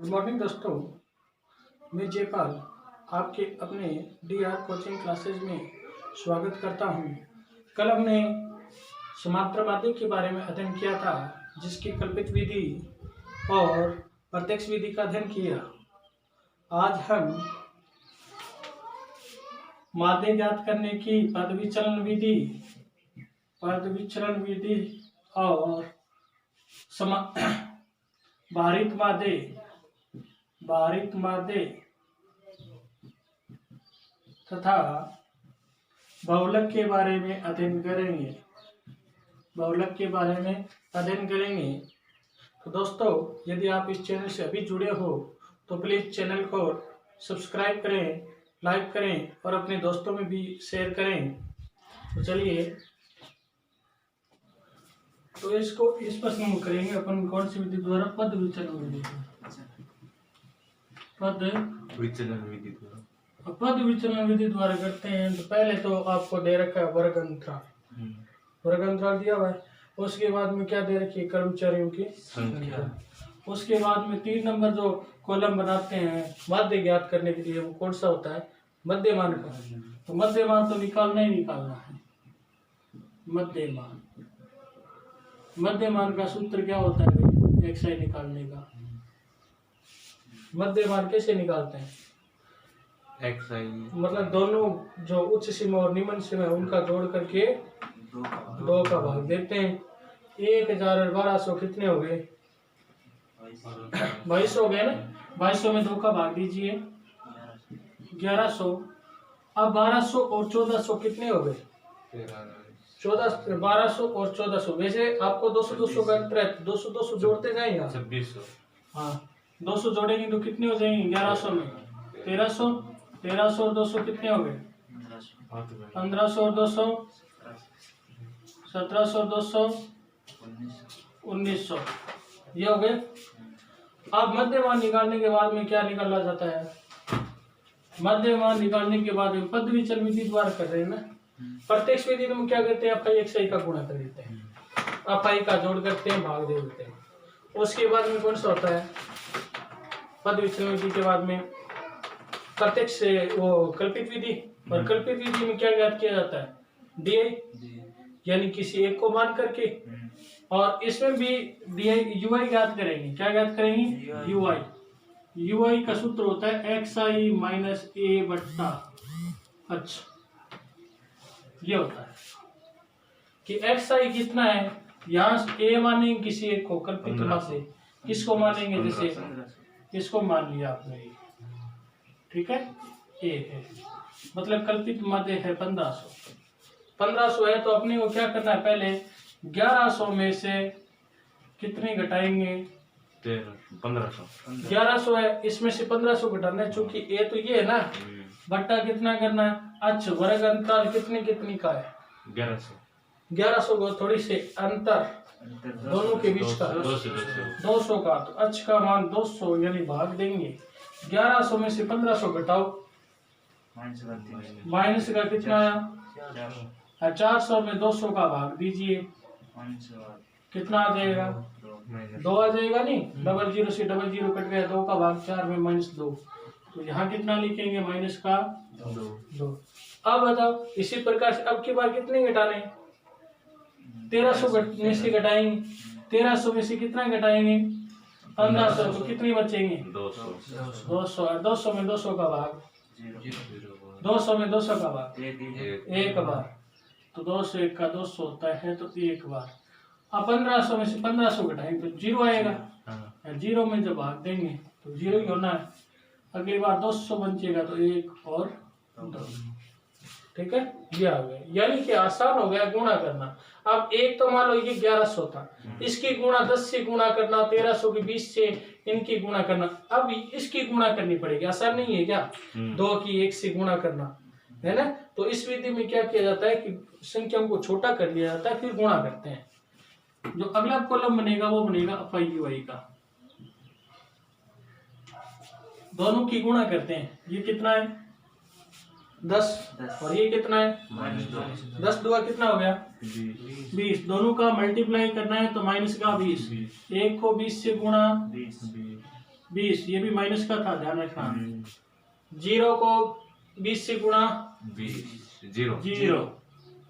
Good morning दोस्तों, मैं जयपाल आपके अपने DR कोचिंग क्लासेज में स्वागत करता हूं। कल हमने समांतरवादी के बारे में अध्ययन किया था, जिसकी कल्पित विधि और प्रत्यक्ष विधि का अध्ययन किया। आज हम माध्य ज्ञात करने की पद विचलन विधि और भारित माध्य तथा बहुलक के बारे में अध्ययन करेंगे। तो दोस्तों, यदि आप इस चैनल से अभी जुड़े हो तो प्लीज चैनल को सब्सक्राइब करें, लाइक करें और अपने दोस्तों में भी शेयर करें। तो चलिए, तो इस प्रश्न में करेंगे अपन कौन सी विधि द्वारा? पद विचलन विधि द्वारा करते हैं। तो पहले तो आपको दे रखा है वर्ग अंतराल दिया हुआ है। उसके बाद में क्या दे रखी है? कर्मचारियों की संख्या। उसके बाद में 3 नंबर जो कॉलम बनाते हैं माध्य ज्ञात करने के लिए, वो कौन सा होता है? मध्यमान का। तो मध्यमान तो निकालना है। मध्यमान का सूत्र क्या होता है भाई? xi निकालने का। मध्यमान कैसे निकालते हैं? xi मतलब दोनों जो उच्च सीमा और निम्न सीमा है उनका जोड़ करके 2 का भाग देते हैं। 1000 और 1200 कितने हो गए? 2200 हो गए ना। 2200 में 2 का भाग दीजिए, 1100। अब 1200 और 1400 कितने हो गए? 1200 और 1400। वैसे आपको 200 का अंतर है, 200 जोड़ते जाएंगे 2600। हाँ, 200 जोड़ेंगे तो कितने हो जाएंगे? 1100 में 1300 और 200 कितने हो गए? 1500 और 200 1700 और 200 1900। ये हो गए। अब मध्यमान निकालने के बाद में क्या निकाला जाता है? मध्यमान निकालने के बाद में पद विचलन विधि द्वारा कर रहे हैं ना। प्रत्यक्ष विधि में क्या करते हैं? xi का गुणा कर देते हैं, fi का जोड़ करते हैं, भाग दे देते हैं। उसके बाद में कौन सा होता है? पद विचलन विधि के बाद में प्रत्यक्ष से वो कल्पित विधि। और कल्पित विधि में क्या ज्ञात किया जाता है? di, यानी किसी एक को मान करके। और इसमें भी ui ज्ञात करेंगे। क्या ज्ञात करेंगे? ui का सूत्र होता है xi माइनस a बट्टा h। ये होता है कि xi कितना है। यहाँ a मानेंगे किसी एक को कल्पित माध्य। किसको मानेंगे? जैसे इसको मान लिया आपने, ठीक है, a है, मतलब कल्पित माध्य है 1500 है। तो अपने को क्या करना है? पहले 1100 में से कितने घटाएंगे? 1500। 1100 है, इसमें से 1500 घटाना है। चूंकि a तो ये है ना, बट्टा कितना करना है? अच्छा, वर्ग अंतराल कितनी का है? 1100 को थोड़ी से अंतर दोनों के बीच का 200 का। तो h का मान 200 यानी भाग देंगे। 1100 में से 1500 घटाओ, माइनस का कितना आया? 400 में 200 का भाग दीजिए, कितना आ जाएगा? 2 आ जाएगा। नहीं, डबल जीरो से डबल जीरो कट गया, 2 का भाग 4 में -2। तो यहाँ कितना लिखेंगे? माइनस का 2। अब बताओ, इसी प्रकार से अब की बार कितने घटाने? 1300 में से घटाएंगे। 1300 में से कितना घटाएंगे? 1500। तो कितनी बचेंगे? 200। 200 में 200 का भाग 200 में 200 का भाग एक बार। तो 200 1 का 200 होता है, तो एक बार। अब 1500 में से 1500 घटाएंगे तो 0 आएगा। 0 में जब भाग देंगे तो 0 ही होना है। अगली बार 200 बचेगा तो 1 और 2। ठीक है, ये आ गया। यानी कि आसान हो गया गुणा करना। अब एक तो मान लो ये 1100 था, इसकी गुणा 10 से गुणा करना, 1300 के 20 से इनकी गुणा करना। अब इसकी गुणा करनी पड़ेगी। आसान नहीं है क्या? 2 की 1 से गुणा करना है ना। तो इस विधि में क्या किया जाता है कि संख्याओं को छोटा कर लिया जाता है, फिर गुणा करते हैं। जो अगला कॉलम बनेगा वो बनेगा fi ui का। दोनों की गुणा करते हैं। ये कितना है? 10 और ये कितना है? -10 दुआ कितना हो गया? 20। दोनों का मल्टीप्लाई करना है तो माइनस का 20। 1 को 20 से गुणा 20, ये भी माइनस का था, ध्यान रखना। 0 को 20 से गुणा, 20 जीरो 0।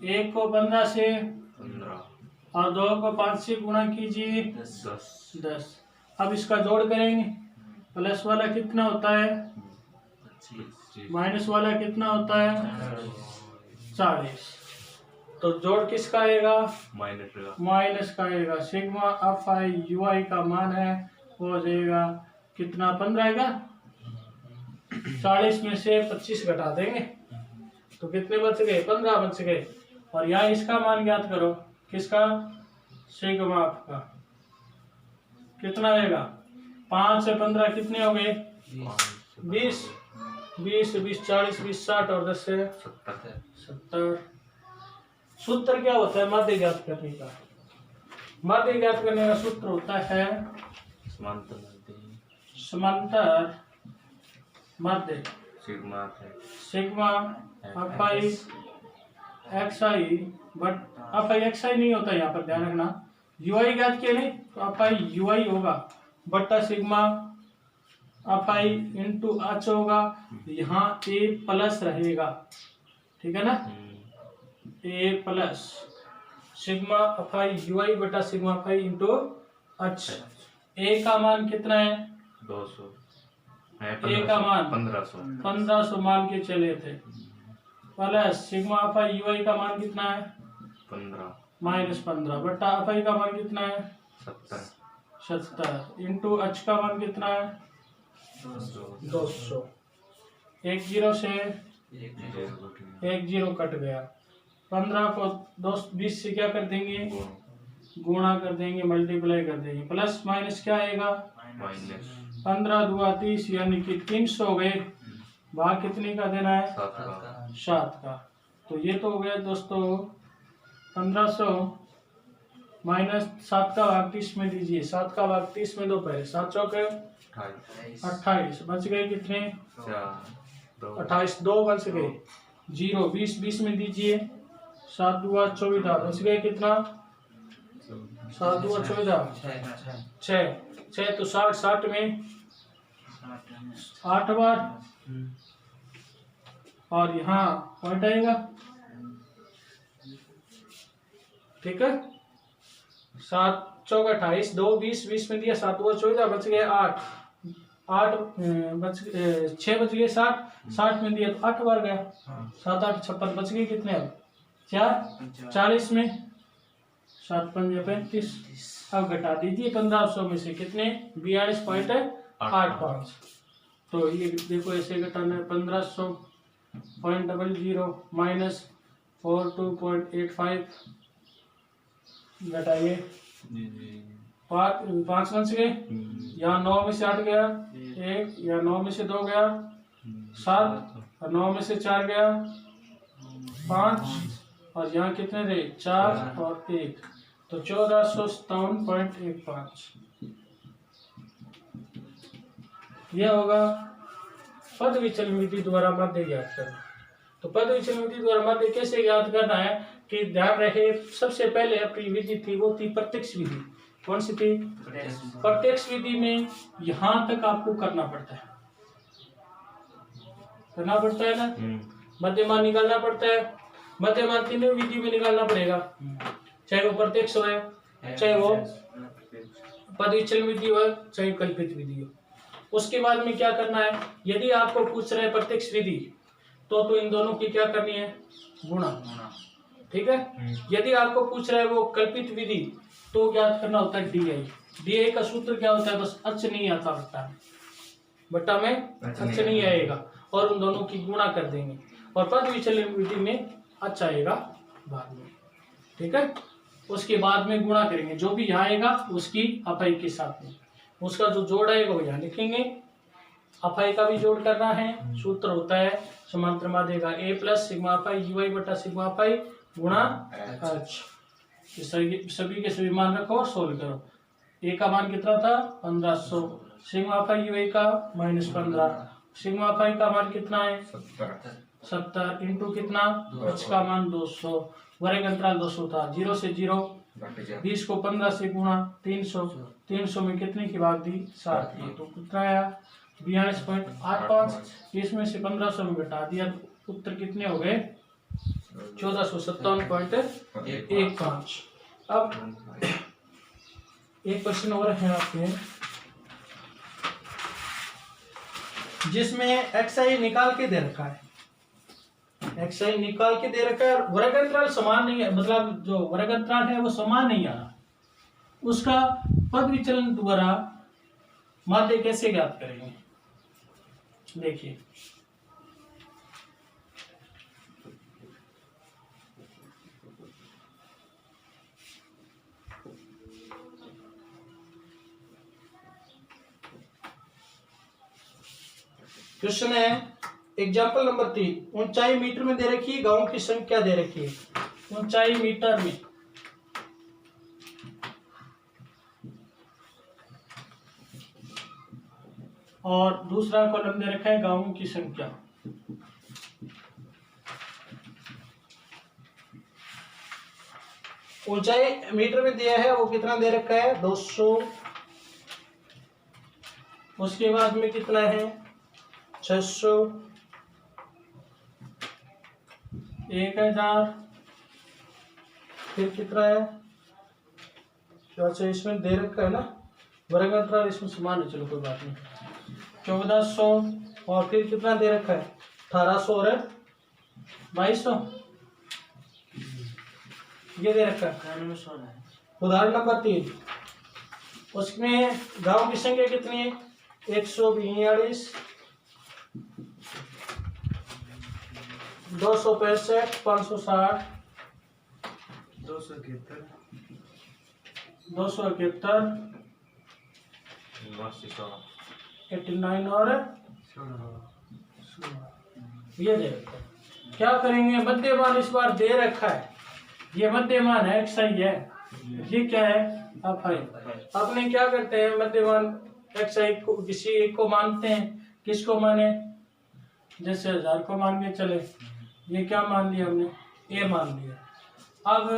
1 को 15 से 15 और 2 को 5 से गुणा कीजिए, 10। अब इसका जोड़ करेंगे, प्लस वाला कितना होता है, 25 माइनस वाला कितना होता है, 40। तो जोड़ किसका आएगा, माइनस का आएगा। Sigma F I U I का मान है वो हो जाएगा कितना, 15 आएगा। 40 में से 25 घटा देंगे तो कितने बच गए, 15 बच गए। और यहाँ इसका मान ज्ञात करो, किसका, सिग्मा एफ का कितना आएगा, 5 से 15 कितने हो गए, 20, 20 20 40 20 60 और 10 से 70। सूत्र क्या होता है माध्य ज्ञात करने का, माध्य ज्ञात करने का सूत्र होता है समांतर माध्य sigma F I X I, but F I X I नहीं होता, यहाँ पर ध्यान रखना। यू आई ज्ञात किया नहीं तो एफ आई यू आई होगा, बट्टा sigma F I into H होगा, यहाँ ए प्लस रहेगा, ठीक है ना, A plus sigma F I U I बटा sigma F I into H. A का मान कितना है, 200, ए का मान 1500 मान के चले थे, plus sigma F I U I का मान कितना है, 15 माइनस 15 बटा एफ आई का मान कितना है, 70 इंटू एच का मान कितना है, 200। 1 0 से 1 0 कट गया। 15 को 20 से क्या कर देंगे, गुणा कर देंगे, मल्टीप्लाई कर देंगे, प्लस माइनस क्या आएगा, 15 दुआ 30 यानी कि 300 हो गए। भाग कितने का देना है, 7 का। तो ये तो हो गया दोस्तों 1500 माइनस 7 का भाग 30 में दीजिए, 7 का भाग 30 में दो, पहले 7 चौके 28, बच गए कितने, 28, 2 बच गए, 0 20 20 में दीजिए, 7 दुआ 14, बच गए कितना, 7 दुआ 14, 6 तो 60 60 में 8 बार, और यहाँ पॉइंट आएगा, ठीक है। 7 चौक 28, 2 20 20 में दिया, 7 दुआ 14, बच गए 8 बच 6 बच गए 60 60 में दिया तो 8 बार गया, 7 8 56, बच गए कितने, अब 4 40 में 7 5 35। अब घटा दीजिए 1500 में से कितने, 42.85। तो ये देखो ऐसे घटाना है, 1500.00 माइनस 42.85 घटाइए, 5 बच गए, यहाँ 9 में से 8 गया 1, या 9 में से 2 गया 7, और 9 में से 4 गया 5, और यहाँ कितने रहे 4 और 1, तो 1457.15। यह होगा पद विचलन विधि द्वारा माध्य ज्ञात करना। तो पद विचलन विधि द्वारा माध्य कैसे ज्ञात करना है कि ध्यान रहे, सबसे पहले अपनी विधि थी वो थी प्रत्यक्ष विधि। कौन सी थी, प्रत्यक्ष विधि में यहां तक आपको करना पड़ता है ना, मध्यमान निकालना पड़ता है, मध्यमान तीनों विधि में निकालना पड़ेगा, चाहे वो प्रत्यक्ष हो, चाहे वो पद विचलन विधि हो, चाहे कल्पित विधि हो। उसके बाद में क्या करना है, यदि आपको पूछ रहे प्रत्यक्ष विधि तो इन दोनों की क्या करनी है, गुणा, ठीक है। यदि आपको पूछ रहा है वो कल्पित विधि तो ज्ञात करना होता है डीआई। डीआई का सूत्र क्या होता है, बस अच नहीं आता बट्टा में अच नहीं आएगा, और उन दोनों की गुणा कर देंगे, और पद विचलन विधि में अच आएगा बाद में, ठीक है। उसके बाद में गुणा करेंगे, जो भी यहाँ आएगा उसकी अपाई के साथ में, उसका जो जोड़ आएगा वो यहाँ लिखेंगे। अपाई का भी जोड़ करना है, सूत्र होता है समांतर माध्य का ए प्लस सिग्मा अपाई यू आई बटा सिग्मा अपाई गुणा एच। सभी के सभी मान रखो और सोल्व करो। ए का मान कितना था 1500, सिग्मा अपाई यू आई का -15, सिग्मा अपाई का मान कितना है 70 इंटू कितना एच का मान 200, वर्ग अंतराल 200 था, 0 से 0 20 को 15 से गुणा 300, 300 में कितने की भाग दी 7 की, तो कितना आया 42.85। इसमें से 1500 में घटा दिया तो उत्तर कितने हो गए 1457.15। अब एक क्वेश्चन और है आपके जिसमें एक्सआई निकाल के दे रखा है, एक्सआई निकाल के दे रखा है, वर्ग अंतराल समान नहीं है, मतलब जो वर्ग अंतराल है वो समान नहीं आ रहा, उसका पद विचलन द्वारा माध्य कैसे ज्ञात करेंगे। देखिए क्वेश्चन है एग्जाम्पल नंबर 3, ऊंचाई मीटर में दे रखी है, गांवों की संख्या दे रखी है, ऊंचाई मीटर में, और दूसरा कॉलम दे रखा है गांवों की संख्या। ऊंचाई मीटर में दिया है वो कितना दे रखा है 200, उसके बाद में कितना है 600, 1000, फिर कितना है, अच्छा इसमें दे रखा है ना वर्ग अंतराल, इसमें समान है, चलो कोई बात नहीं, 1400, और फिर कितना दे रखा है 1800 और 2200, ये दे रखा है। उदाहरण नंबर 3, उसमें गांव की संख्या कितनी है 142, 265, 560, 271, 89 और ये दे रखा है। क्या करेंगे, मध्यमान इस बार दे रखा है, ये मध्यमान है एक्स आई है, ये क्या है एफ आई। अपने क्या करते हैं मध्यमान एक्स आई को किसी एक को मानते हैं, किसको माने, जैसे 1000 को मान के चले, ये क्या मान लिया हमने ए मान लिया। अब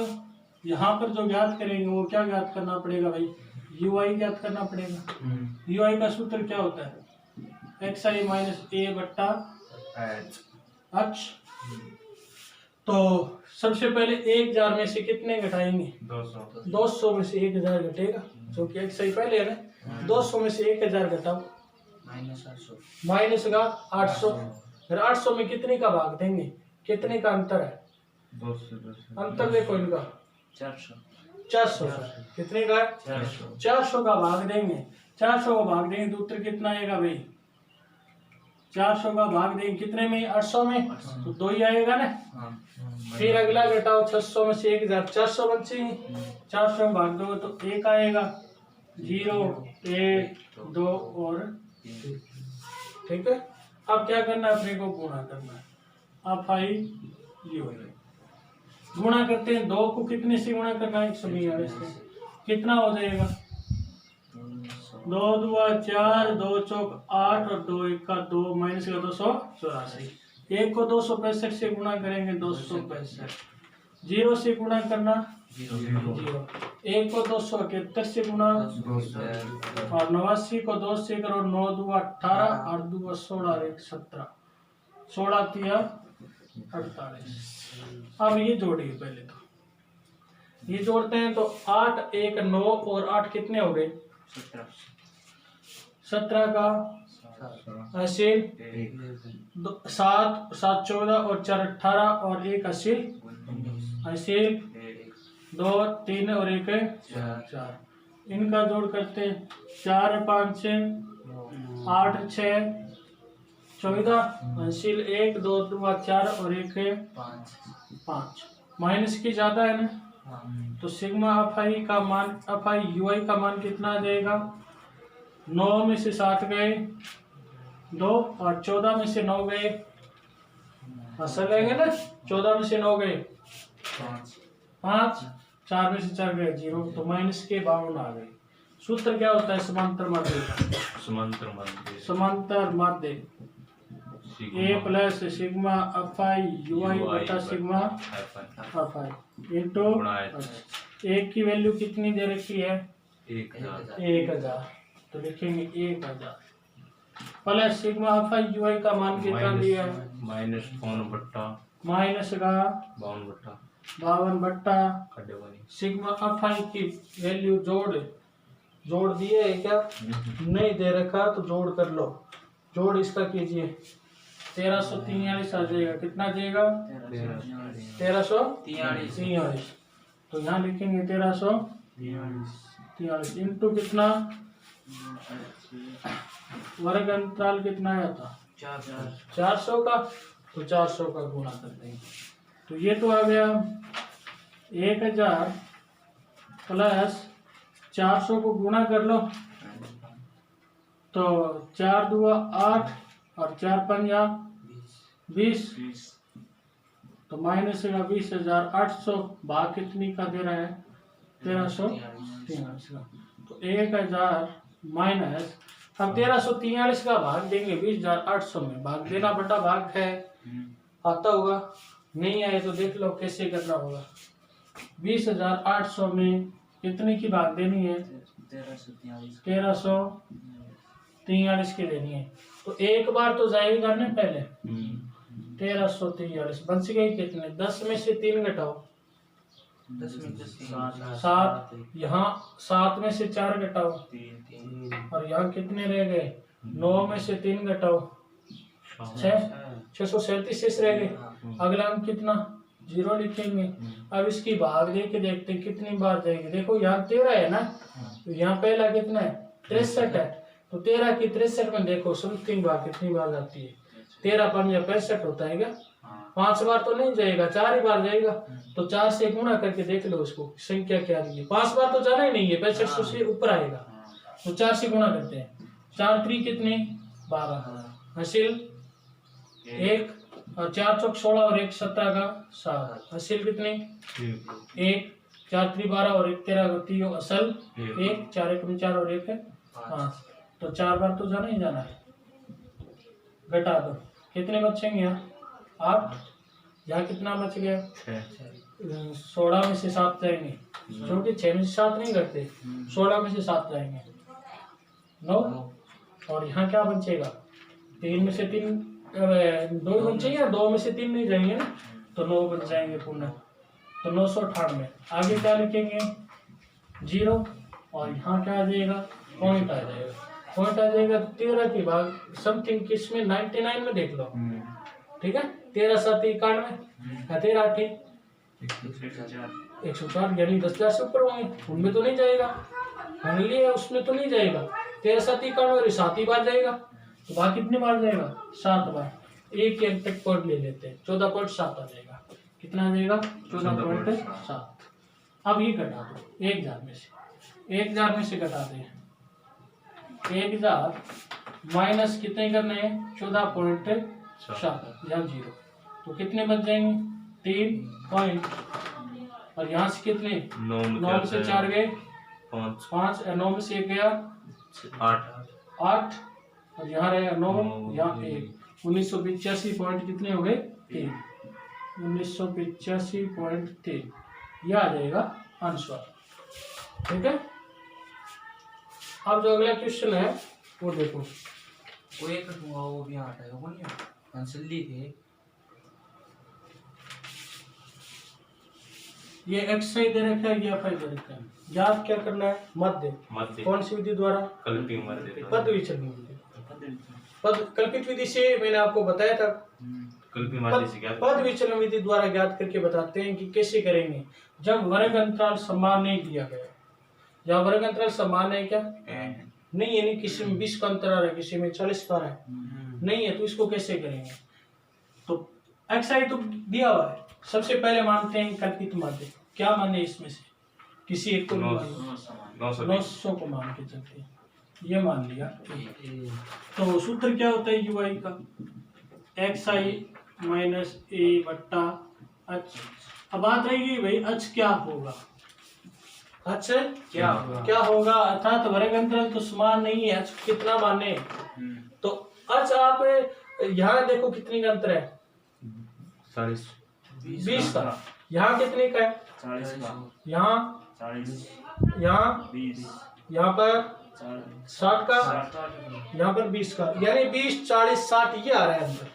यहाँ पर जो ज्ञात करेंगे वो क्या ज्ञात करना पड़ेगा भाई, यू आई ज्ञात करना पड़ेगा। यू आई का सूत्र क्या होता है एक्स आई माइनस ए बट्टा एच। तो सबसे पहले 1000 में से कितने घटाएंगे 200 में से 1000 घटेगा, जो कि एक्स आई पहले है ना, 200 में से 1000 घटाओ माइनस का 800, फिर 800 में कितने का भाग देंगे, कितने का अंतर है, अंतर देखो इनका 400, कितने का 400 का भाग देंगे, 400 का भाग देंगे तो उत्तर कितना आएगा भाई, 400 का भाग देंगे कितने में 800 में, तो 2 ही आएगा ना। फिर अगला घटाओ 600 में से 1000, 400 बचेंगे, 400 में भाग दो तो 1 आएगा, 0, 1, 2 और 3, ठीक है। अब क्या करना है, अपने को गुणा करना है, अब आई ये हो गया, गुणा करते हैं 2 को कितने से गुणा करना है 192 से, कितना हो जाएगा 2 दूआ 4, 2 चौक 8 और 2 एक का 2 माइनस का 284, 1 को 265 से गुणा करेंगे 265, 0 से गुणा करना 0, 1 को 271 से गुणा और 89 को 2 से करो, 9 दूआ 18, 8 दूआ 16 और 1 17, 16 तिया 48। अब ये जोड़िए, पहले तो ये जोड़ते हैं तो 8, 1, 9 और 8 कितने हो गए 17 का हासिल, 7, 7 14 और 4 18 और 1 हासिल, 2, 3 और 1 4, इनका जोड़ करते हैं 4, 5, 6, 8, 6, 14 हासिल 1, 2 दूआ 4 और 1 5, माइनस की ज्यादा है ना, तो सिग्मा एफ आई का मान, एफ आई यू आई का मान कितना आ जाएगा, 9 में से 7 गए 2 और 14 में से 9 गए, असल लेंगे ना, 14 में से 9 गए 5, 4 में से 4 गए 0, तो माइनस के 52 आ गए। सूत्र क्या होता है समांतर माध्य का, समांतर माध्य A plus sigma F I U I बटा सिग्मा एफ आई इंटू एक की वैल्यू कितनी दे रखी है? 1000 1000। तो लिखेंगे 1000 प्लस सिग्मा फाई यूआई का मान कितना दिया है? माइनस 52 बट्टा माइनस का 52 बट्टा 52 बट्टा खड्डे बनी सिग्मा फाई की वैल्यू जोड़ दिए है क्या? नहीं दे रखा तो जोड़ कर लो। जोड़ इसका कीजिए 1343 आ जाएगा। कितना जाएगा? 1343। तो यहाँ लिखेंगे 1343 इंटू कितना? वर्ग अंतराल कितना आया था? 400 का। तो 400 का गुणा कर देंगे। तो ये तो आ गया 1000 प्लस 400 को गुणा कर लो। तो 4 दूआ 8 और 4 पंजा 20। तो माइनस का 20,800 भाग कितनी का दे रहा है? 1343 का। तो 1000 माइनस हम 1343 का भाग देंगे 20,800 में। भाग देना बड़ा भाग है, आता होगा। नहीं आए तो देख लो कैसे करना होगा। 20,800 में कितने की भाग देनी है? 1343 की देनी है। तो एक बार तो जाएगा ना पहले। 1343 बच गए कितने? 10 में से 3 घटाओ 7। यहाँ 7 में से 4 घटाओ और यहाँ कितने रह गए? 9 में से 3 घटाओ 637 शेष रह गए। अगला अंक कितना? 0 लिखेंगे। अब इसकी भाग दे के देखते हैं कितनी बार जाएगी। देखो यहाँ 13 है ना, तो यहाँ पहला कितना है? 63 है। तो 13 की 63 में देखो समथिंग बार कितनी बार जाती है? 13 पंजा 65 होता है क्या? 5 बार तो नहीं जाएगा, 4 ही बार जाएगा। तो 4 से गुणा करके देख लो उसको संख्या क्या आ रही है। 5 बार तो जाना ही नहीं है, 65 से ऊपर आएगा। तो 4 से गुणा करते हैं। 4 3 कितने? 12 हासिल 1 और 4 चौक 16 और 1 17 का 7 हासिल कितने? 1 4 3 12 और 1 13 का 3 असल 1 4 1 4 और 1 है 5। तो 4 बार तो जाना ही जाना है। घटा दो कितने बचेंगे? यहाँ 8। यहाँ कितना बच गया? 16 में से 7 जाएंगे क्योंकि 6 में से 7 नहीं करते। 16 में से 7 जाएंगे 9। और यहाँ क्या बचेगा? 3 में से 3 2 बचेंगे या 2 में से 3 नहीं जाएंगे ना, तो 9 बच जाएंगे पुनः। तो 998। आगे क्या लिखेंगे? 0 और यहाँ क्या आ जाएगा? पॉइंट आ जाएगा। पॉइंट आ जाएगा 13 की भाग समथिंग किसमें? 99 में देख लो। ठीक है। 13 7 91 13 8 104 यानी 10,000 से ऊपर होंगे। उनमें तो नहीं जाएगा, फाइनली उसमें तो नहीं जाएगा। 13 7 91 7 ही बार जाएगा। तो भाग कितनी बार जाएगा? 7 बार। एक ही अंक तक पॉइंट ले लेते हैं। 14.7 आ जाएगा। कितना आ जाएगा? 14.7। अब ये घटा दो 1000 में से। 1000 में से घटा दें 1000 माइनस कितने करने हैं? 14.7 यहाँ 0। तो कितने बच जाएंगे? 3 पॉइंट। और यहाँ से कितने? 9 से 4 गए 5 9 में से 1 गया 8 और यहाँ रहेगा 9 यहाँ 1। 1985 पॉइंट कितने हो गए? 3। 1985.3 यह आ जाएगा आंसर। ठीक है। अब जो अगला क्वेश्चन है वो देखो। वो एक हुआ वो भी हटाएगा वो नहीं आंसर ली थे। ये एक्स दे रखा है, ये फाई दे रखा है। याद क्या करना है? मध्य। कौन सी विधि द्वारा? कल्पित मध्य। पद विचलन विधि। पद कल्पित विधि से मैंने आपको बताया था। कल्पित मध्य से क्या? पद विचलन विधि द्वारा ज्ञात करके बताते हैं कि कैसे करेंगे। जब वर्ग अंतराल समान नहीं दिया गया, या वर्ग अंतराल समान है क्या? नहीं है। नहीं, किसी में 20 का अंतराल है, किसी में 40 का है, नहीं है। तो इसको कैसे करेंगे? तो एक्स आई तो दिया हुआ है। सबसे पहले मानते हैं कल्पित माध्य। क्या माने इसमें से? किसी एक को 900 को मान के चलते हैं। ये मान लिया। तो सूत्र क्या होता है? ui का एक्स आई माइनस ए बट्टा एच। अब बात रहेगी भाई एच क्या होगा? एच क्या होगा? अर्थात वर्ग अंतराल तो समान नहीं है। एच कितना माने? तो एच आप यहाँ देखो कितनी का अंतर है? 40 20 का। यहाँ कितने का है? 40 का। यहाँ 40 यहाँ 20 यहाँ पर 60 का, 60 यहाँ पर 20 का, यानी 20 40 60 ये आ रहा है अंदर,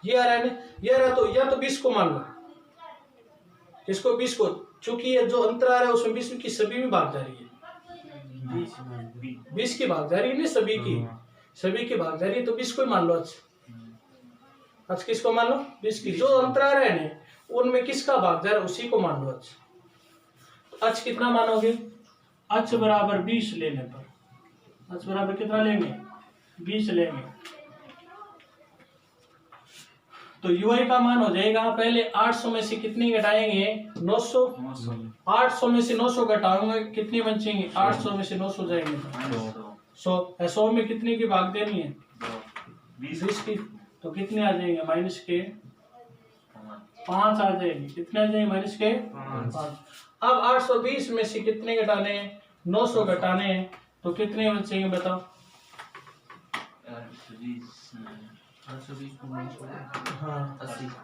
ये आ रहा है ना, ये आ रहा है। तो या तो 20 को मान लो, इसको 20 को, चूंकि ये जो अंतर आ रहा है उसमें 20 की सभी में भाग जा रही है, 20 की भाग जा रही है ना, सभी की भाग जा रही है, तो 20 को ही मान लो। आज किसको मान लो? 20 की। जो अंतर आ रहा है ना उनमें किसका भाग जा रहा है उसी को मान लो। तो आज कितना मानोगे? आज बराबर 20 लेने पर, आज बराबर कितना लेंगे? 20 लेंगे, तो यूआई का मान हो जाएगा, पहले 800 में से कितनी घटाएंगे? 900। 800 में से 900 घटाओगे कितनी बचेंगे? 800 में से 900 जाएंगे 100। 100 में कितने की भाग देनी है? 20 की। तो कितने आ जाएंगे? माइनस के 5 आ जाएंगे। कितने आ जाएंगे? माइनस के 5। अब 820 में से कितने घटाने हैं? 900 घटाने हैं, तो कितने बचेंगे बताओ? 820 हाँ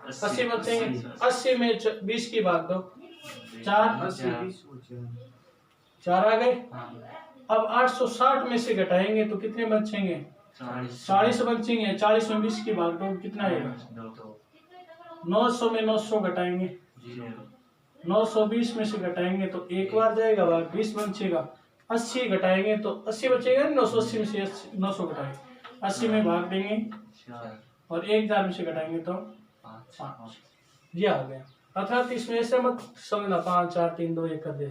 80 बचेंगे। 80 में 20 की भाग दो, 4 आ गए। अब 860 में से घटाएंगे तो कितने बचेंगे? 40 बचेंगे। 40 में 20 की भाग दो, कितना आएगा? 900 में 900 घटाएंगे, 920 में से घटाएंगे तो एक बार जाएगा भाग, 20 बचेगा। 80 घटाएंगे तो 80 बचेगा, 980 में से 900 घटाएंगे, 80 में भाग देंगे और 1000 में से घटाएंगे तो 5। ये आ गया। अर्थात इसमें ऐसे मत समझना 5 4 3 2 1 कर दे,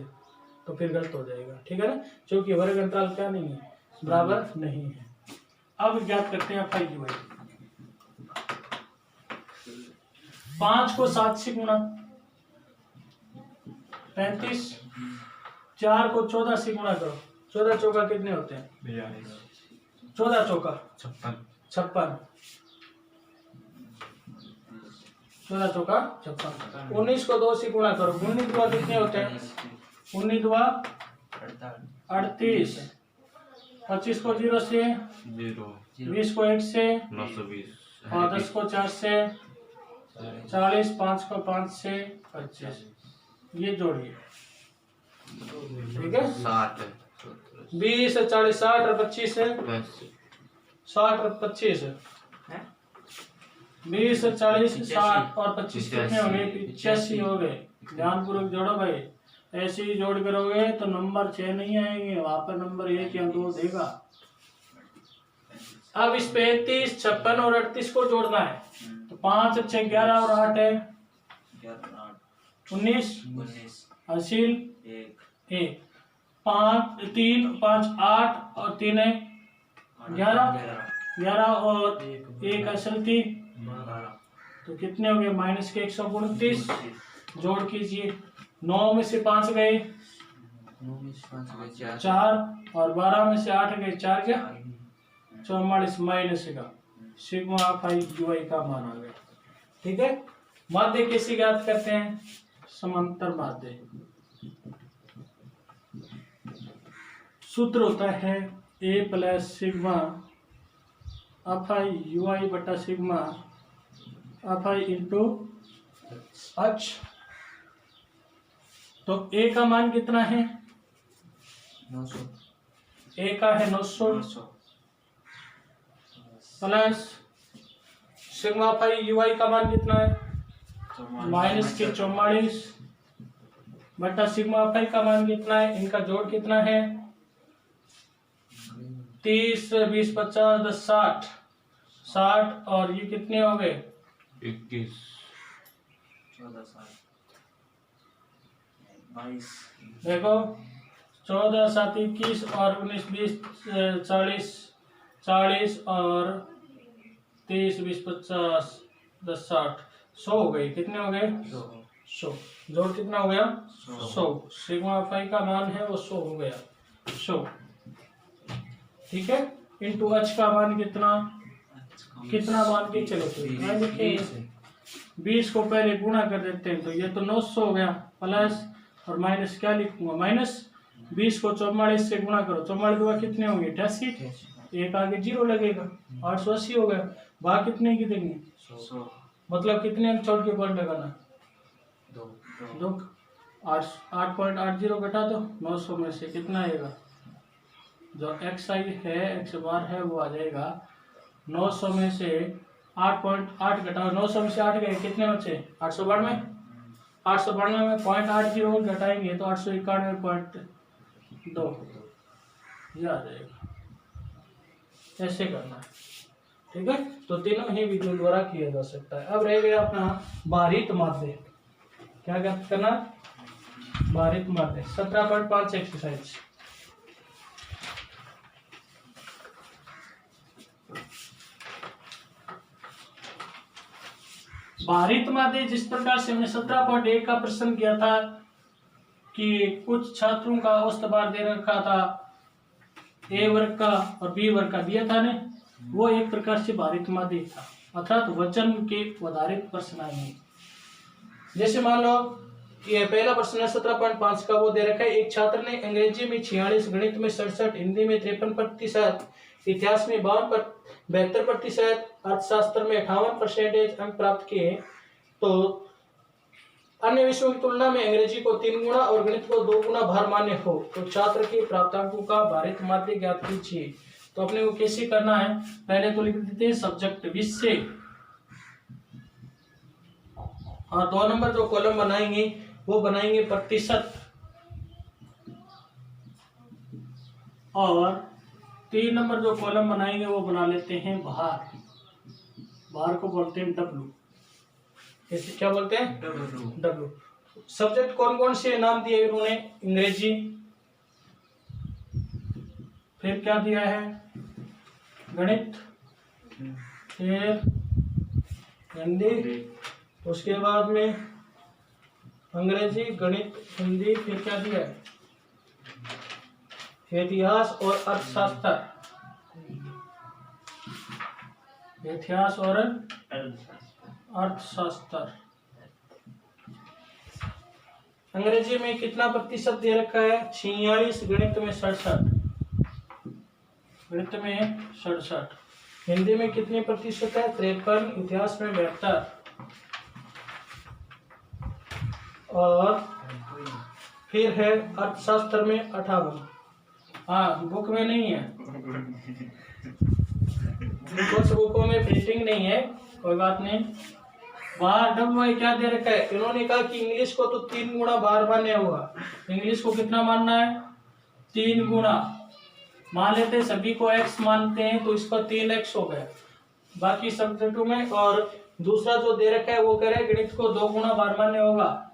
तो फिर गलत हो जाएगा, ठीक है ना, क्योंकि वर्ग अंतराल क्या नहीं है? बराबर नहीं है। अब ज्ञात करते हैं फाई यूआई। 5 को 7 से गुणा, 35। 4 को 14 से गुणा करो, 14 चौका कितने होते हैं? 14 चौका 56। 14 चौका 56। 19 को 2 से गुणा करो, 19 दुआ कितने होते हैं? 19 दुआ 38। 25 को 0 से 20 को 1 से 920 और 10 को 4 से 40, 5 को 5 से 25। ये जोड़िए, ठीक है। 60 20 40 60 और 25 है 60 और 25 है। 20 40 60 और 25 कितने हो गए? 85 हो गए। ध्यानपूर्वक जोड़ो भाई, ऐसे ही जोड़ करोगे तो नंबर 6 नहीं आएंगे, वहां पर नंबर 1 या 2 देगा। अब इस 35 56 और 38 को जोड़ना है, तो 5 6 11 और 8 है 19 हासिल 1। 5 3 5 8 और 3 है 11 और 1 असल थी, तो कितने हो गए? माइनस के 129। जोड़ कीजिए, 9 में से 5 गए 4 और 12 में से 8 गए 4 क्या 44 माइनस का सिग्मा फाई यूआई का मान आ गया, ठीक है। माध्य कैसे ज्ञात करते हैं? समांतर माध्य सूत्र होता है a प्लस सिग्मा अफाई यूआई बटा सिग्मा अफाई इंटू एच। तो a का मान कितना है? 900। a का है 900 प्लस सिग्मा फाई यूआई का मान कितना है? माइनस के 44 बटा सिग्मा फाई का मान कितना है? इनका जोड़ कितना है? 30 20 50 10 60 60 और ये कितने हो गए? 21 देखो 14 7 21 और 19 20 40 40 और 30 20 50 10 60 100 हो गए। कितने हो गए? 100। जोड़ कितना हो गया? 100। सिग्मा फाई का मान है वो 100 हो गया, 100, ठीक है। इंटू एच का मान कितना मान के चलो देखिए 20 को पहले गुणा कर देते हैं, तो ये तो 900 हो गया, प्लस और माइनस क्या लिखूंगा? माइनस 20 को 44 से गुणा करो, 44 दुआ कितने होंगे? 88। एक आगे 0 लगेगा, 880 हो गया। भाग कितने की देंगे? 100। मतलब कितने अंक छोड़ के पॉइंट लगाना? 2। 8.80 घटा दो 900 में से, कितना आएगा? जो एक्स आई है, एक्स बार है, वो आ जाएगा 900 में से 8.8 घटाओ, 900 में से 8 गए, कितने बचे? 892। 892 में 0.80 घटाएंगे तो 891.2 ये आ जाएगा। ऐसे करना है, ठीक है। तो तीनों ही विधियों द्वारा किया जा सकता है। अब रह गया अपना भारित माध्य। क्या करना? भारित माध्य 17.5 एक्सरसाइज। भारित माध्य जिस प्रकार से हमने 17.1 का प्रश्न किया था कि कुछ छात्रों का औसत भार दे रखा था, ए वर्ग का और बी वर्ग का दिया था ने, वो एक प्रकार से भारित माध्य था, अर्थात वजन के आधारित प्रश्न आएंगे। जैसे मान लो ये पहला प्रश्न है 17.5 का, वो दे रखा है एक छात्र ने अंग्रेजी में 46, गणित में 67, हिंदी में 53%, इतिहास में 72%, अर्थशास्त्र में 58% अंक प्राप्त किए, तो अन्य विषयों की तुलना में अंग्रेजी को 3 गुना और गणित को 2 गुना भार मान्य हो तो छात्र के प्राप्तांकों का भारित माध्य ज्ञात कीजिए। तो अपने को कैसे करना है? पहले तो लिख देते हैं सब्जेक्ट विषय, और 2 नंबर जो कॉलम बनाएंगे वो बनाएंगे प्रतिशत, और 3 नंबर जो कॉलम बनाएंगे वो बना लेते हैं भार। भार को बोलते हैं डब्लू। इसे क्या बोलते हैं? डब्लू। सब्जेक्ट कौन कौन से नाम दिए इन्होंने? अंग्रेजी, फिर क्या दिया है? गणित, फिर हिंदी, उसके बाद में अंग्रेजी, गणित, हिंदी, फिर क्या दिया है? इतिहास और अर्थशास्त्र। इतिहास और अर्थशास्त्र। अंग्रेजी में कितना प्रतिशत दे रखा है? 46, गणित में 67, गणित में 67, हिंदी में कितने प्रतिशत है? 53, इतिहास में 72, और फिर है अर्थशास्त्र में 58। हाँ, बुक में नहीं है, कुछ बुकों में प्रिंटिंग नहीं है, कोई बात नहीं। बाहर डब्ल्यू क्या दे रखा है? इन्होंने कहा कि इंग्लिश को तो 3 गुना बार मान्य होगा। इंग्लिश को कितना मानना है? 3 गुना मान लेते हैं, सभी को x मानते हैं तो इसका 3x हो गया बाकी सब्जेक्टों में। और दूसरा जो दे रखा है वो कह रहे हैं गणित को 2 गुना बार मान्य होगा,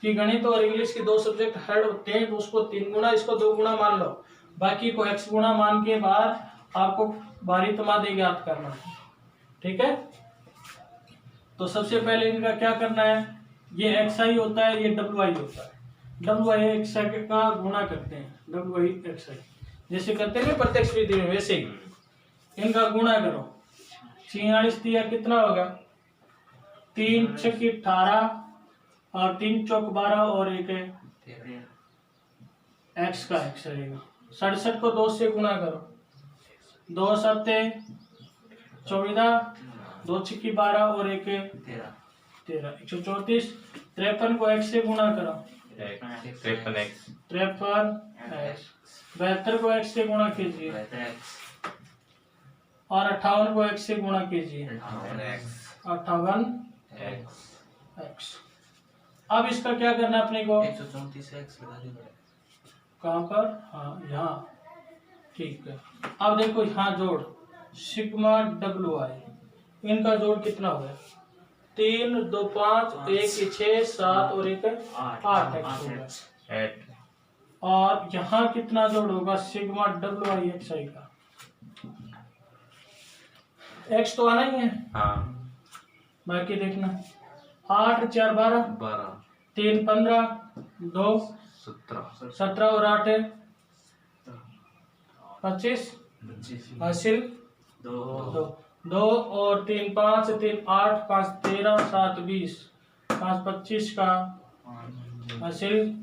कि गणित और इंग्लिश के 2 सब्जेक्ट हार्ड होते हैं तो उसको 3 गुना, इसको 2 गुना मान लो, बाकी को x गुना मान के बाद आपको भारित माध्य ज्ञात करना है, ठीक है। तो सबसे पहले इनका क्या करना है? ये एक्स आई होता है, ये डब्ल्यू आई होता है। डब्ल्यू आई एक्स आई का गुणा करते हैं, डब्ल्यू आई एक्स आई जैसे करते हैं प्रत्यक्ष विधि में, वैसे ही इनका गुणा करो। 46 दिया कितना होगा? 3 छक 18 और 3 चौक 12 और एक एक्स का एक्स रहेगा। 67 को 2 से गुणा करो, 2 सत्ते 14, 2 छिक्की 12 और एक 13, 134। 53 को x से गुणा करो, 53x। 72 को x से गुणा कीजिए, और 58 को x से गुणा कीजिए, 58x। अब इसका क्या करना है अपने को? 134x लगा दो। कहाँ पर? हाँ, यहाँ, ठीक है। अब देखो यहाँ जोड़ सिग्मा डब्ल्यू आई, इनका जोड़ कितना हो गया? 3 2 5 1 6 7 और एक 8 एक्स होगा। और यहाँ कितना जोड़ होगा? सिग्मा डब्ल्यू आई एक्स आई का एक्स तो आना ही है, हाँ, बाकी देखना। 8 4 12, 3 15, 2 17 और 8 25, हासिल 2 और 3 5, 3 8, 5 13, 7 20, 5 25 का हासिल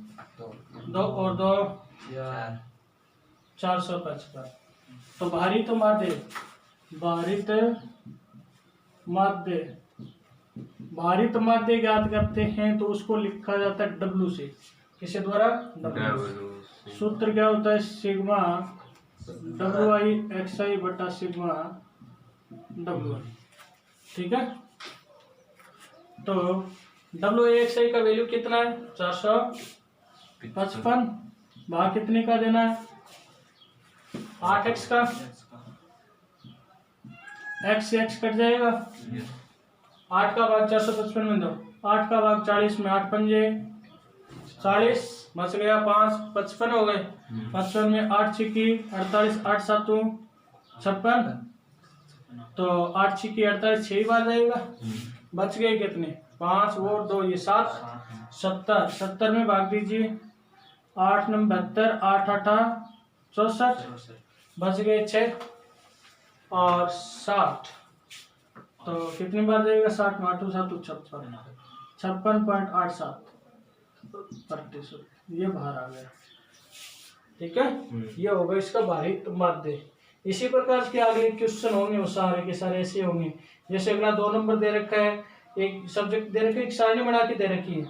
2 और 2 455। तो भारित माध्य भारित माध्य ज्ञात करते हैं तो उसको लिखा जाता है W से। किसके द्वारा? W। सूत्र क्या होता है? सिग्मा WI बटा सिग्मा WI। ठीक है, तो WI का वैल्यू कितना है? 455। भाग कितने का देना है? 8x का। x से x कट जाएगा। 8 का भाग 455 में दो, 8 का भाग 40 में, 8 पंजे 40, बच गया 5, 55 हो गए। 55 में 8 छिकी 48, 8 सातों 56, तो 8 छिकी 48 6 बार जाएगा। बच गए कितने? 5 और 2 ये 7, 70। 70 में भाग दीजिए, 8 9 72, 8 8 64, बच गए 6 और 60, तो कितनी बार जाएगा? 60 में 8 7 56, 56.87%। ये बाहर आ गया। ठीक है, ये होगा इसका भारित माध्य। इसी प्रकार के आगे क्वेश्चन होंगे, वो सारे के सारे ऐसे होंगे। जैसे अगला 2 नंबर दे रखा है, एक सब्जेक्ट दे रखा है, एक सारणी बना के दे रखी है,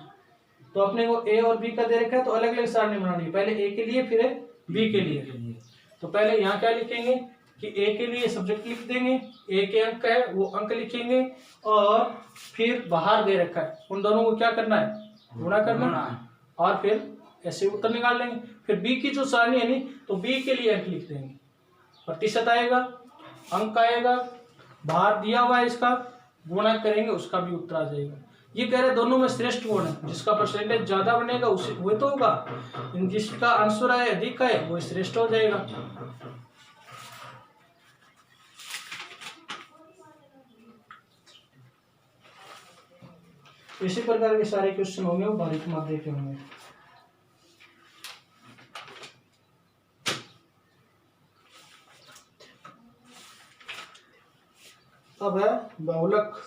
तो अपने को ए और बी का दे रखा है, तो अलग अलग सारणी बनानी है। पहले ए के लिए, फिर बी के लिए। तो पहले यहाँ क्या लिखेंगे कि ए के लिए सब्जेक्ट लिख देंगे, ए के अंक है वो अंक लिखेंगे, और फिर बाहर दे रखा है उन दोनों को क्या करना है? गुणा करना, और फिर ऐसे उत्तर निकाल लेंगे। फिर बी की जो सारणी है नी, तो बी के लिए अंक लिख देंगे, प्रतिशत आएगा, अंक आएगा, बाहर दिया हुआ है इसका, गुणा करेंगे, उसका भी उत्तर आ जाएगा। ये कह रहे दोनों में श्रेष्ठ कौन है? जिसका परसेंटेज ज्यादा बनेगा उसे वो तो होगा, जिसका आंसर है अधिक है वो श्रेष्ठ हो जाएगा। इसी प्रकार के सारे क्वेश्चन होंगे, वो भारित माध्य के होंगे। अब है बहुलक।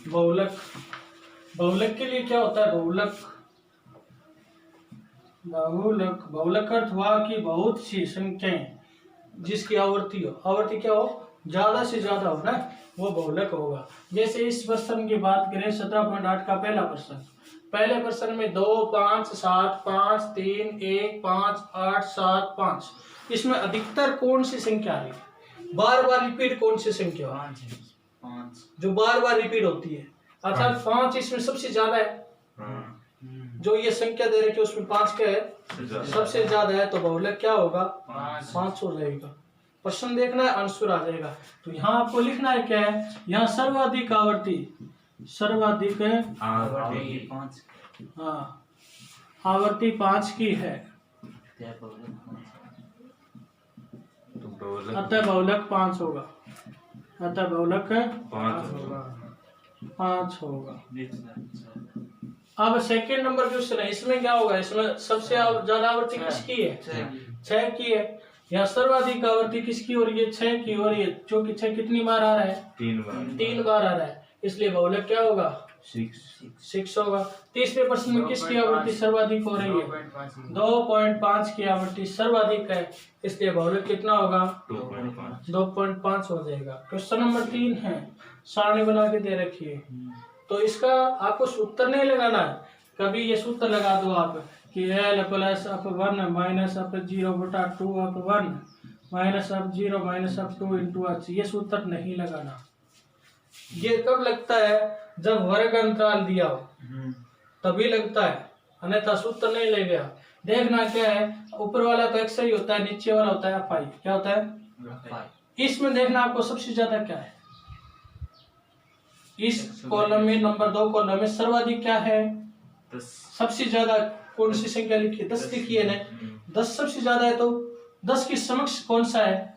बहुलक, बहुलक के लिए क्या होता है? बहुलक, बहुलक, बहुलक अर्थ हुआ कि बहुत सी संख्याएं जिसकी आवर्ती हो, आवर्ती क्या हो? ज्यादा से ज्यादा हो ना, वो बहुलक होगा। जैसे इस प्रश्न की बात करें 17.8 का पहला प्रश्न, पहले प्रश्न में 2 5 7 5 3 1 5 8 7 5, इसमें अधिकतर कौन सी संख्या आ रही है? बार बार रिपीट कौन सी संख्या? 5, जो बार बार रिपीट होती है, अर्थात 5 इसमें सबसे ज्यादा है। जो ये संख्या दे रही है उसमें 5 क्या है? सबसे ज्यादा है, तो बहुलक क्या होगा? 5 हो जाएगा। प्रश्न देखना है, आंसर आ जाएगा। तो यहाँ आपको लिखना है क्या है? यहाँ सर्वाधिक आवर्ती, सर्वाधिक हाँ आवर्ती 5 की है, अतः बहुलक 5 होगा, अतः बहुलक 5 होगा। अब सेकेंड नंबर क्वेश्चन है, इसमें क्या होगा? इसमें सबसे ज्यादा आवर्ती किसकी है? 6 की है। यहाँ सर्वाधिक आवर्ती किसकी हो रही है? 6 की हो रही है, जो कि 6 कितनी बार आ रहा है? 3 बार आ रहा है, इसलिए बहुलक क्या होगा? 6 होगा। तीसरे प्रश्न में किसकी आवर्ती सर्वाधिक हो रही है? 2.5 की आवर्ती सर्वाधिक है, इसलिए बहुलक कितना होगा? 2.5 हो जाएगा। क्वेश्चन नंबर 3 है, सारणी बना के दे रखी है, तो इसका आपको सूत्र नहीं लगाना है। कभी ये सूत्र लगा दो आप कि L plus up 1 minus up 0 बटा 2 up 1 minus up 0 minus up 2 into h, ये सूत्र नहीं लगाना। ये कब लगता है? जब वर्ग अंतराल दिया हो तभी लगता है, अन्यथा सूत्र नहीं लगेगा। देखना क्या है, ऊपर वाला तो x ही होता है, नीचे वाला होता है fi। क्या होता है? इसमें देखना आपको सबसे ज्यादा क्या है। इस कॉलम में नंबर 2 कॉलम में सर्वाधिक क्या है? 10। सबसे ज्यादा कौन सी संख्या लिखी है? 10 लिखी है ना। 10 सबसे ज्यादा है, तो 10 के समक्ष कौन सा है?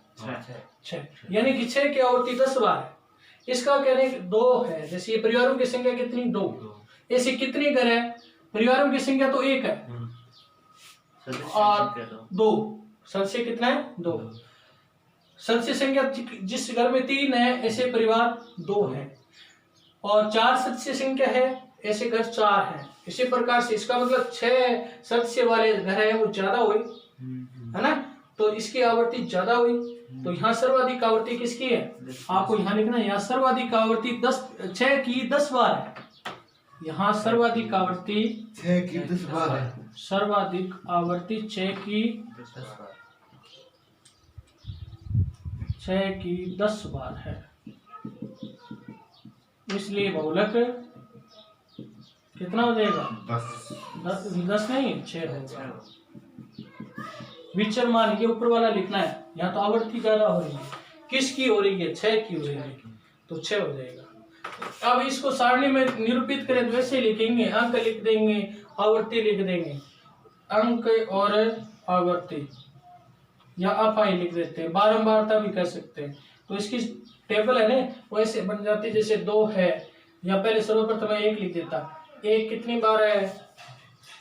6, यानी कि 6 की आवर्ती 10 बार है। इसका कहने 2 है। जैसे ये परिवारों की संख्या कितनी? 2। ऐसे कितनी घर है? परिवारों की संख्या तो 1 है और 2, सदस्य कितना है? 2। सदस्य संख्या जिस घर में 3 है ऐसे परिवार 2 है, और 4 सदस्य संख्या है ऐसे घर 4 है। इसी प्रकार से इसका मतलब 6 सदस्य वाले घर है वो ज्यादा हुई है ना, तो इसकी आवर्ती ज्यादा हुई। तो यहाँ सर्वाधिक आवर्ती किसकी है? आपको यहाँ लिखना है, यहाँ सर्वाधिक आवर्ती 6 की 10 बार है। यहाँ सर्वाधिक आवर्ती 6 की 10 बार है। सर्वाधिक आवर्ती 6 की 10 बार है। इसलिए बहुलक कितना हो जाएगा? 10 नहीं 6 होगा। विचर मान ये ऊपर वाला लिखना है। यहाँ तो आवर्ती ज्यादा हो रही है, किसकी हो रही है? 6 की हो रही है, तो 6 हो जाएगा। अब इसको सारणी में निरूपित करें तो वैसे लिखेंगे, अंक लिख देंगे, आवर्ती लिख देंगे, अंक और आवर्ती, या अपाई लिख देते हैं, बारंबारता भी कर सकते हैं। तो इसकी टेबल है ना वैसे बन जाती है जैसे 2 है, या पहले सर्वप्रथम 1 लिख देता। 1 कितनी बार है?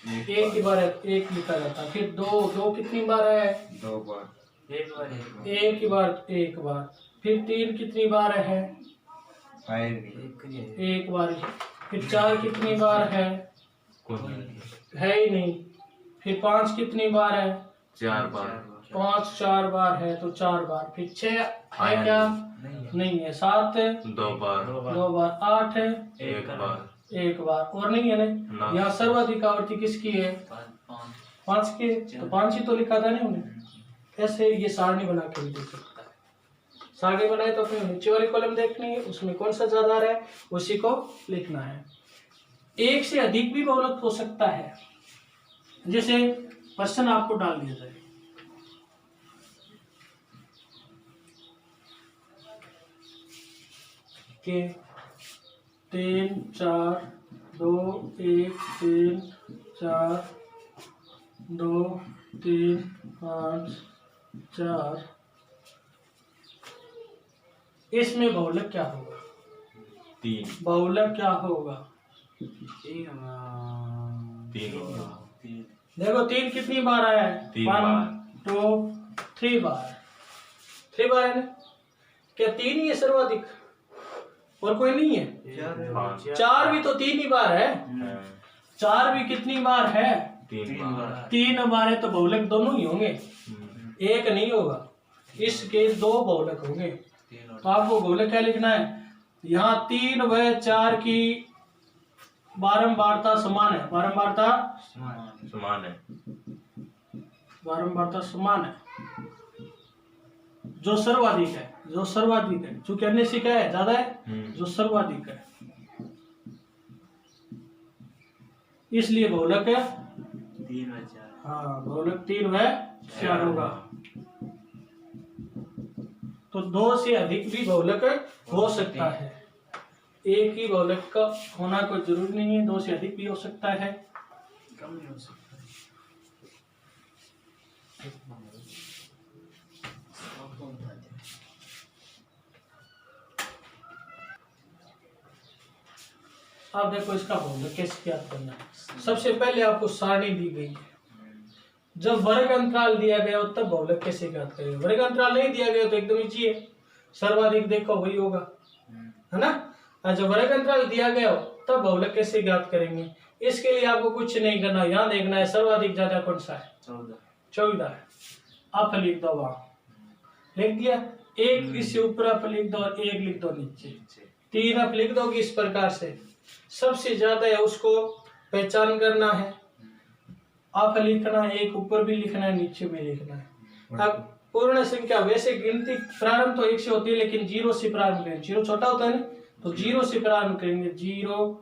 1 की बार है, 1 लिखा जाता। फिर 2 कितनी बार है? 2 बार। 1 की बार 1 बार। फिर 3 कितनी बार है? 1 बार। फिर 4 कितनी बार है? है ही नहीं। फिर 5 कितनी बार है? 4 बार। 5 4 बार है तो 4 बार। फिर 6 है क्या? नहीं है। 7 2 बार। 2 बार। 8 है 1 बार। 1 बार और नहीं है ना। यहाँ सर्वाधिक आवर्ती किसकी है? 5 की। तो 5 ही तो लिखा था ना हमने। ऐसे ये सारणी बना के भी दे सकता है। सारणी बनाए तो अपने नीचे वाली कॉलम देखनी है, उसमें कौन सा ज्यादा आ रहा है उसी को लिखना है। एक से अधिक भी बहुलक हो सकता है। जैसे प्रश्न आपको डाल दिया जाए कि 3 4 2 1 3 4 2 3 5 4, इसमें बहुलक क्या होगा? 3। बहुलक क्या होगा? 3 होगा। देखो 3 कितनी बार आया है? 1 2 3 बार। 3 बार है ना। क्या 3 ही है सर्वाधिक और कोई नहीं है? 4 भी तो 3 ही बार है। 4 भी कितनी बार है? 3 बार है। तो बहुलक दोनों ही होंगे, एक नहीं होगा। इसके 2 बहुलक होंगे। तो आपको बहुलक क्या लिखना है? यहाँ 3 व 4 की बारंबारता समान है। बारंबारता समान है। जो सर्वाधिक है, चूंकि अन्य से क्या है? ज्यादा है। जो सर्वाधिक है इसलिए बहुलक है 3 व 4। हाँ, बहुलक 3 व 4 होगा। तो 2 से अधिक भी बहुलक हो सकता है। एक ही बहुलक का होना कोई जरूरी नहीं है, 2 से अधिक भी हो सकता है। कम नहीं हो सकता। अब देखो इसका बहुलक कैसे ज्ञात करना है। सबसे पहले आपको सारणी दी गई है। जब वर्ग अंतराल दिया गया हो तब बहुलक कैसे ज्ञात करेंगे? वर्ग अंतराल नहीं दिया गया तो एकदम इजी है, सर्वाधिक देखो वही होगा, है ना। और जब वर्ग अंतराल दिया गया हो तब बहुलक कैसे ज्ञात करेंगे? इसके लिए आपको कुछ नहीं करना, यहाँ देखना है सर्वाधिक ज्यादा कौन सा है? 14 है। आप लिख दो, वहां लिख दिया। 1 इससे ऊपर आप लिख दो और 1 लिख दो नीचे। 3 आप लिख दोगे इस प्रकार से। सबसे ज्यादा है उसको पहचान करना है। आप लिखना है, 1 ऊपर भी लिखना है नीचे भी लिखना है। अब पूर्ण संख्या वैसे गिनती प्रारंभ तो 1 से होती है, लेकिन 0 से प्रारंभ करेंगे। 0 छोटा होता है ना, तो 0 से प्रारंभ करेंगे। 0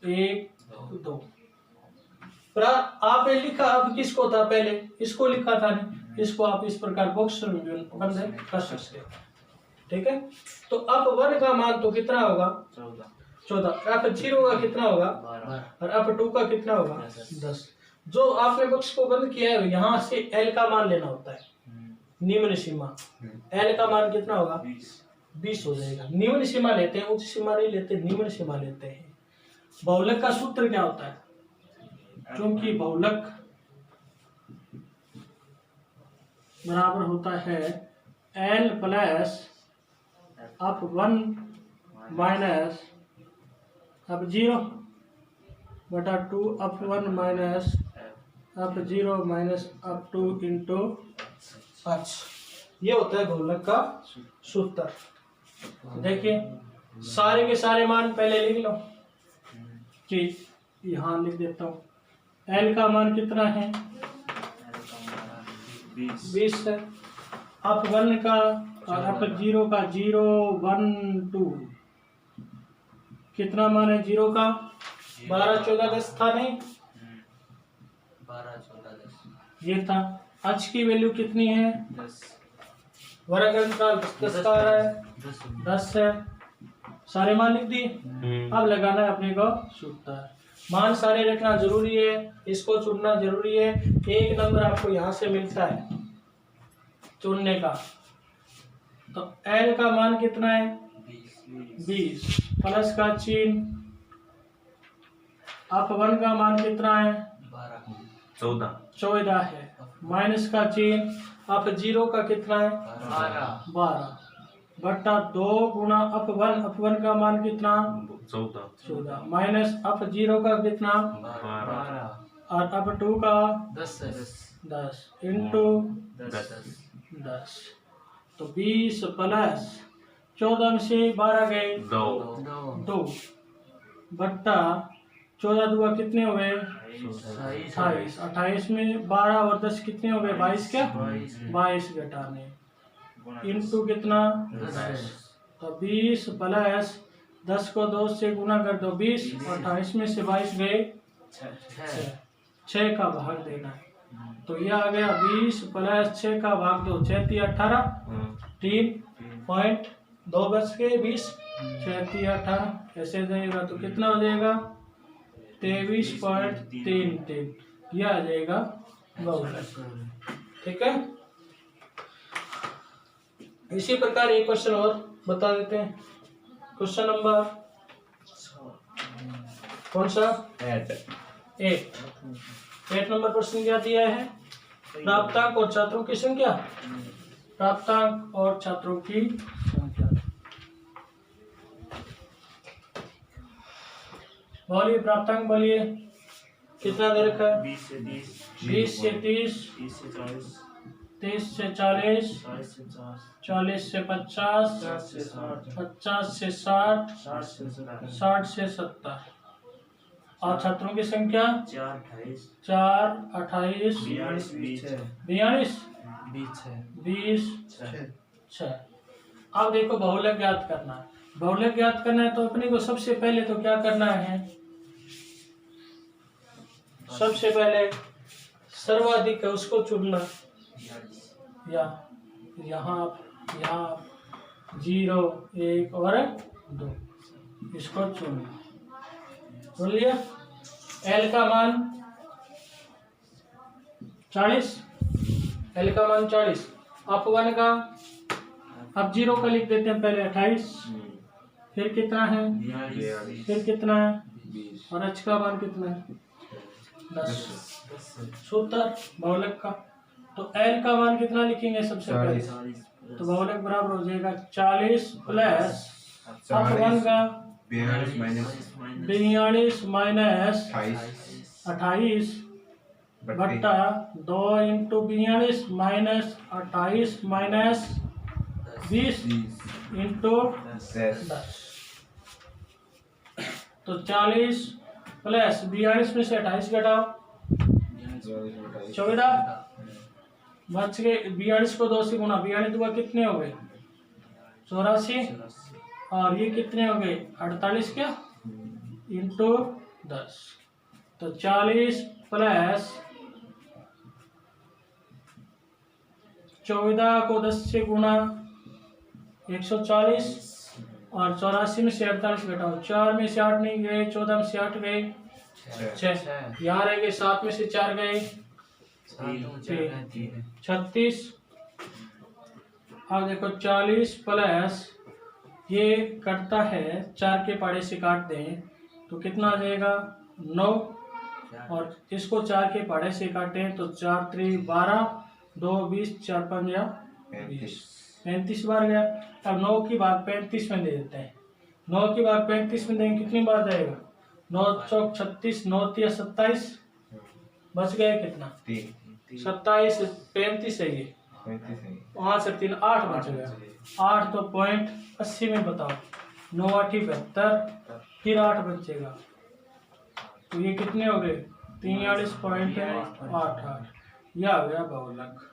1 2। आपने लिखा, अब किसको था? पहले इसको लिखा था ना, इसको आप इस प्रकार बॉक्स में बंद कर सकते हैं। ठीक है। तो अब वर्ग का मान तो कितना होगा? 14। अब 0 का कितना होगा? 12। और अब 2 का कितना होगा? 10। जो आपने बॉक्स को बंद किया है यहाँ से L का मान लेना होता है, निम्न सीमा। L का मान कितना होगा? 20 हो जाएगा। निम्न सीमा लेते हैं, उच्च सीमा नहीं लेते, निम्न सीमा लेते हैं। बहुलक का सूत्र क्या होता है? क्योंकि बहुलक बराबर होता है L plus up 1 minus up 0 बटा 2 up 1 minus up 0 minus up 2 into h। ये होता है बहुलक का सूत्र। देखिए सारे के सारे मान पहले लिख लो कि यहाँ लिख देता हूँ। एल का मान कितना है? 20 है। अप 1 का और अप 0 का 0 1 2 कितना मान है 0 का? 12 14 10 था नहीं? 12 14 10 ये था। h की वैल्यू कितनी है? 10 वर्ग अंतराल 10 का आ रहा है, 10 है। सारे मान लिख दिए। अब लगाना है अपने को सूत्र। मान सारे रखना जरूरी है, इसको चुनना जरूरी है। एक नंबर आपको यहाँ से मिलता है चुनने का। तो L का मान कितना है? 20 प्लस का चिन्ह। अप 1 का मान कितना है? 14 है। माइनस का चिन्ह। अप 0 का कितना है? 12 बट्टा 2 गुणा अप 1 का मान कितना? 14 माइनस अप 0 का कितना? 12 और अप 2 का 10 इंटू 10। तो 20 प्लस 14 में से 12 गए 2 बट्टा 14 दुआ कितने हो गए? 28। 28 में 12 और 10 कितने हो गए? 22 क्या? 22 घटाने इंटू कितना? 10। तो 20 प्लस 10 को 2 से गुना कर दो 20। 28 में से 22 गए 6 का भाग देना है। तो यह आ गया 20 प्लस 6 का भाग 2 6 3 18 3.2 बच गए 20 6 3 18 ऐसे जाएगा तो कितना हो जाएगा? 23.33 यह आ जाएगा बहुलक। ठीक है। इसी प्रकार एक क्वेश्चन और बता देते हैं। क्वेश्चन नंबर कौन सा? 8 नंबर प्रश्न क्या दिया है? प्राप्तांक और छात्रों की संख्या। प्राप्तांक और छात्रों की संख्या। बोलिए प्राप्तांक बोलिए कितना दे रखा है? 20 से 30 30 से 40 40 से 50 50 से 60 60 से 70। और छात्रों की संख्या 4 28 42 20 6। अब देखो बहुलक ज्ञात करना है। बहुलक ज्ञात करना है तो अपने को सबसे पहले तो क्या करना है? सबसे पहले सर्वाधिक है उसको चुनना। या यहाँ 0 1 और 2 इसको चुनना। सुन लिया। L का मान 40। L का मान 40। अप 1 का अब 0 का लिख देते हैं पहले 28। फिर कितना है? फिर कितना है? और h का मान कितना है? 10। सूत्र बहुलक का। तो L का मान कितना लिखेंगे सबसे पहले? तो बहुलक बराबर हो जाएगा 40 प्लस अप 1 का 42 माइनस 28 बट्टा 2 इंटू 42 माइनस 28 माइनस 20 इंटू 10। तो 40 प्लस 42 में से 28 घटाओ 14 बच गए। 42 को 2 से गुना 42 दुआ कितने हो गए? 84 और ये कितने हो गए? 48 क्या इंटू 10। तो 40 प्लस 14 को 10 से गुना 140 और 84 में से 48 घटाओ। 4 में से 8 नहीं गए, 14 में से 8 गए 6। यहाँ रह गए 7 में से 4 गए 36। अब देखो 40 प्लस ये कटता है 4 के पाड़े से काट दें तो कितना आ जाएगा? 9। और इसको 4 के पाड़े से काटें तो 4 3 12 2 20 4 5 या 35 बार गया। अब 9 की भाग 35 में दे देते हैं। 9 की भाग 35 में देंगे कितनी बार जाएगा? 9 चौक 36 9 3 27 बच गया कितना? 27 35 है ये वहाँ से 3 8 बच गया। 8 तो पॉइंट 80 में बताओ, 9 8 72, फिर 8 बचेगा, तो ये कितने हो गए? 43.88, यह आ गया बहुलक।